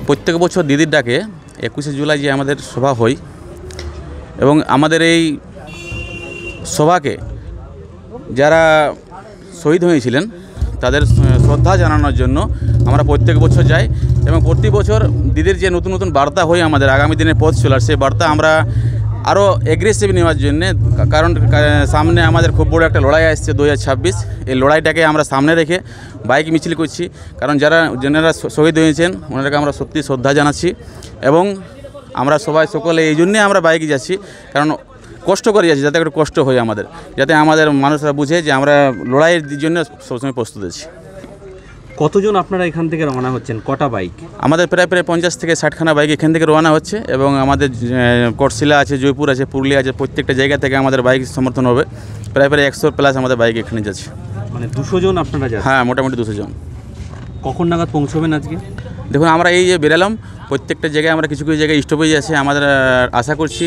প্রত্যেক বছর দিদির ডাকে 21শে জুলাই যে আমাদের সভা হয় এবং আমাদের এই সভাকে যারা শহীদ হয়েছিলেন তাদের শ্রদ্ধা জানানোর জন্য আমরা প্রত্যেক বছর যাই এবং প্রতি বছর দিদির যে নতুন নতুন বার্তা হয় আমাদের আগামী দিনের পথ চলার সেই বার্তা আমরা আরও এগ্রেসিভ নেওয়ার জন্যে, কারণ সামনে আমাদের খুব বড় একটা লড়াই আসছে 2026। এই লড়াইটাকে আমরা সামনে রেখে বাইক মিছিল করছি, কারণ যারা শহীদ হয়েছেন ওনাদেরকে আমরা সত্যি শ্রদ্ধা জানাচ্ছি এবং আমরা সবাই সকলে এই জন্যে আমরা বাইকে যাচ্ছি, কারণ কষ্ট করে যাচ্ছি যাতে একটু কষ্ট হয় আমাদের, যাতে আমাদের মানুষরা বুঝে যে আমরা লড়াইয়ের জন্য সবসময় প্রস্তুত আছি। কতজন আপনারা এখান থেকে রওনা হচ্ছেন, কটা বাইক? আমাদের প্রায় 50 থেকে 60খানা বাইক এখান থেকে রওনা হচ্ছে এবং আমাদের কোটশিলা আছে, জয়পুর আছে, পুরুলিয়া আছে, প্রত্যেকটা জায়গা থেকে আমাদের বাইক সমর্থন হবে। প্রায় 100+ আমাদের বাইক এখানে যাচ্ছে। মানে 200 জন আপনারা যাচ্ছেন? হ্যাঁ, মোটামুটি 200 জন। কখন নাগাদ পৌঁছবেন আজকে? দেখুন, আমরা এই যে বেরালাম, প্রত্যেকটা জায়গায় আমরা কিছু কিছু জায়গায় স্টপেজ আছে। আমাদের আশা করছি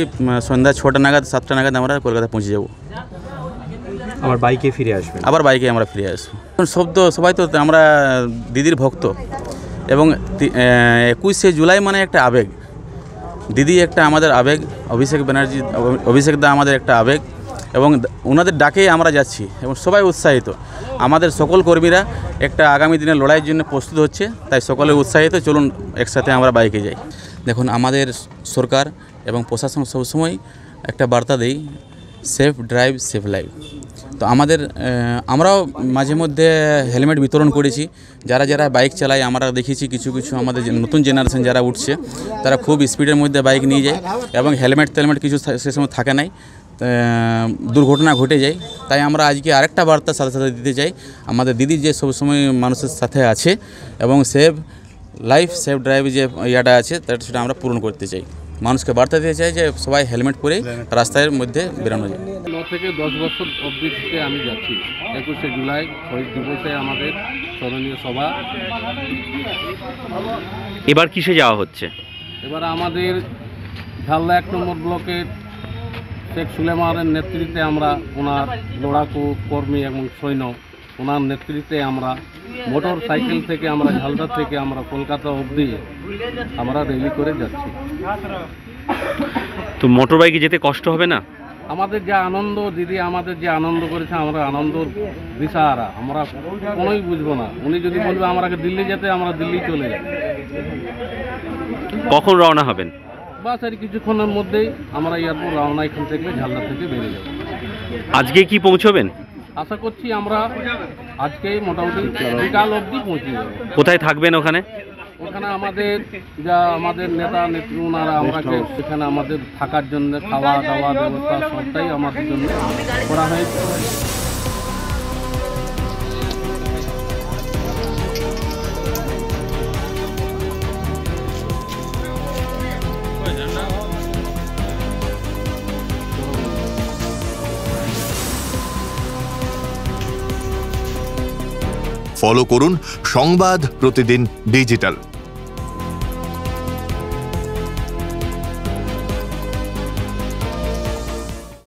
সন্ধ্যা 6টা নাগাদ 7টা নাগাদ আমরা কলকাতা পৌঁছে যাব। আবার বাইকে ফিরে আসবেন? আবার বাইকে আমরা ফিরে আসবো। সবাই তো আমরা দিদির ভক্ত এবং 21শে জুলাই মানে একটা আবেগ। দিদি একটা আমাদের আবেগ, অভিষেক দা আমাদের একটা আবেগ এবং ওনাদের ডাকেই আমরা যাচ্ছি এবং সবাই উৎসাহিত। আমাদের সকল কর্মীরা একটা আগামী দিনের লড়াইয়ের জন্য প্রস্তুত হচ্ছে, তাই সকলে উৎসাহিত। চলুন একসাথে আমরা বাইকে যাই। দেখুন, আমাদের সরকার এবং প্রশাসন সবসময় একটা বার্তা দেই, সেফ ড্রাইভ সেফ লাইফ। তো আমরাও মাঝে মধ্যে হেলমেট বিতরণ করেছি। যারা বাইক চালায় আমরা দেখেছি কিছু আমাদের নতুন জেনারেশন যারা উঠছে তারা খুব স্পিডের মধ্যে বাইক নিয়ে যায় এবং হেলমেট কিছু সে সময় থাকে নাই, দুর্ঘটনা ঘটে যায়। তাই আমরা আজকে আরেকটা বার্তা সাথে সাথে দিতে চাই, আমাদের দিদি যে সবসময় মানুষের সাথে আছে এবং সেফ লাইফ সেফ ড্রাইভ যে ইয়াটা আছে সেটা আমরা পূরণ করতে চাই। মানুষকে বার্তা দিতে চাই যে সবাই হেলমেট পরে রাস্তার মধ্যে বেরোনো যায়। 9 থেকে 10 বছর অবধি থেকে আমি যাচ্ছি। 21শে জুলাই শহীদ দিবসে আমাদের স্মরণীয় সভা। এবার কিসে যাওয়া হচ্ছে? এবার আমাদের ঝালদা 1 নম্বর ব্লকের শেখ সুলেমানের নেতৃত্বে আমরা ওনার লড়াকু কর্মী এবং সৈন্য ওনার নেতৃত্বে আমরা মোটর সাইকেল থেকে আমরা ঝালদা থেকে আমরা কলকাতা অবধি আমরা র্যালি করে যাচ্ছি। তো মোটর বাইকে যেতে কষ্ট হবে না? আমাদের যে আনন্দ, দিদি আমাদের যে আনন্দ করেছে, আমরা আনন্দর দিশাহারা, আমরা কোনোই বুঝবো না। উনি যদি বলবে আমাকে দিল্লি যেতে, আমরা দিল্লি চলে যাব। কখন রওনা হবেন? বাস আর কিছুক্ষণের মধ্যেই আমরা এয়ারপোর্ট রওনা, এখান থেকে ঝালদা থেকে বেরিয়ে যাব। আজকে কি পৌঁছবেন? আশা করছি আমরা আজকেই মোটামুটি বিকাল অবধি পৌঁছে যাব। কোথায় থাকবেন ওখানে? ওখানে আমাদের নেতা নেত্রী ওনারা আমাকে এখানে আমাদের থাকার জন্য খাওয়া দাওয়া ব্যবস্থা সবটাই আমাদের জন্য করা হয়েছে। ফলো করুন সংবাদ প্রতিদিন ডিজিটাল।